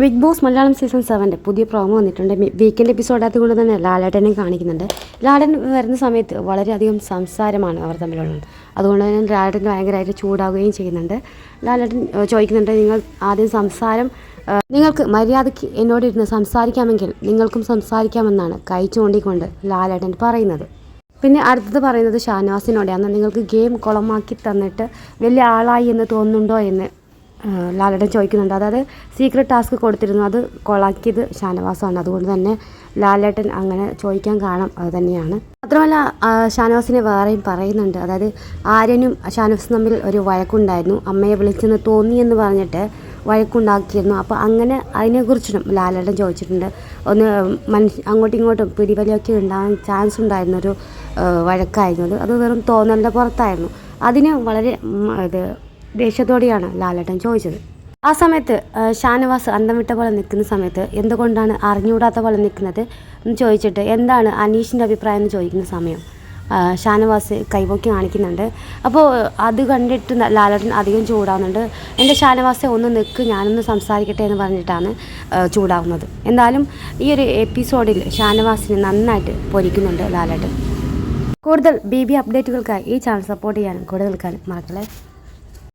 Big boss Malayalam season 7 പുതിയ promo വന്നിട്ടുണ്ട്. Weekend എപ്പിസോഡായത് കൊണ്ട് തന്നെ ലാലേട്ടനെയും കാണിക്കുന്നുണ്ട്. ലാലേട്ടൻ വരുന്ന സമയത്ത് വളരെയധികം സംസാരമാണ് അവർ തമ്മിലുള്ളത്. അതുകൊണ്ട് തന്നെ ലാലേട്ടൻ ഭയങ്കരമായിട്ട് ചൂടാവുകയും ചെയ്യുന്നുണ്ട്. ലാലേട്ടൻ ചോദിക്കുന്നുണ്ട്, നിങ്ങൾ ആദ്യം നിങ്ങൾക്ക് മര്യാദയ്ക്ക് എന്നോടിരുന്ന് സംസാരിക്കാമെങ്കിൽ നിങ്ങൾക്കും സംസാരിക്കാമെന്നാണ് കൈ ചൂണ്ടിക്കൊണ്ട് ലാലേട്ടൻ പറയുന്നത്. പിന്നെ അടുത്തത് പറയുന്നത് ഷാനവാസിനോടെയാണ്. നിങ്ങൾക്ക് ഗെയിം കുളമാക്കി തന്നിട്ട് വലിയ ആളായി എന്ന് തോന്നുന്നുണ്ടോ എന്ന് ലാലേട്ടൻ ചോദിക്കുന്നുണ്ട്. അതായത് സീക്രട്ട് ടാസ്ക് കൊടുത്തിരുന്നു, അത് കൊളാക്കിയത് ഷാനവാസാണ്. അതുകൊണ്ട് തന്നെ ലാലേട്ടൻ അങ്ങനെ ചോദിക്കാൻ കാരണം അത് തന്നെയാണ്. മാത്രമല്ല ഷാനവാസിനെ വേറെയും പറയുന്നുണ്ട്. അതായത് ആര്യനും ഷാനവാസും തമ്മിൽ ഒരു വഴക്കുണ്ടായിരുന്നു, അമ്മയെ വിളിച്ചെന്ന് തോന്നിയെന്ന് പറഞ്ഞിട്ട് വഴക്കുണ്ടാക്കിയിരുന്നു. അപ്പോൾ അങ്ങനെ അതിനെക്കുറിച്ചും ലാലേട്ടൻ ചോദിച്ചിട്ടുണ്ട്. ഒന്ന് അങ്ങോട്ടും ഇങ്ങോട്ടും പിടിവലിയൊക്കെ ഉണ്ടാകാൻ ചാൻസ് ഉണ്ടായിരുന്നൊരു വഴക്കായിരുന്നു. അത് വെറും തോന്നലിൻ്റെ പുറത്തായിരുന്നു. അതിന് വളരെ ദേഷ്യത്തോടെയാണ് ലാലേട്ടൻ ചോദിച്ചത്. ആ സമയത്ത് ഷാനവാസ് അന്തം വിട്ട പോലെ നിൽക്കുന്ന സമയത്ത് എന്തുകൊണ്ടാണ് അറിഞ്ഞുകൂടാത്ത പോലെ നിൽക്കുന്നത് എന്ന് ചോദിച്ചിട്ട് എന്താണ് അനീഷിൻ്റെ അഭിപ്രായം എന്ന് ചോദിക്കുന്ന സമയം ഷാനവാസ് കൈപോക്കി കാണിക്കുന്നുണ്ട്. അപ്പോൾ അത് കണ്ടിട്ട് ലാലേട്ടൻ അധികം ചൂടാവുന്നുണ്ട്. എൻ്റെ ഷാനവാസെ ഒന്ന് നിൽക്ക്, ഞാനൊന്ന് സംസാരിക്കട്ടെ എന്ന് പറഞ്ഞിട്ടാണ് ചൂടാവുന്നത്. എന്തായാലും ഈ ഒരു എപ്പിസോഡിൽ ഷാനവാസിനെ നന്നായിട്ട് പൊരിക്കുന്നുണ്ട് ലാലേട്ടൻ. കൂടുതൽ BB അപ്ഡേറ്റുകൾക്കായി ഈ ചാനൽ സപ്പോർട്ട് ചെയ്യാനും കൂടുതൽ മറക്കല്ലേ.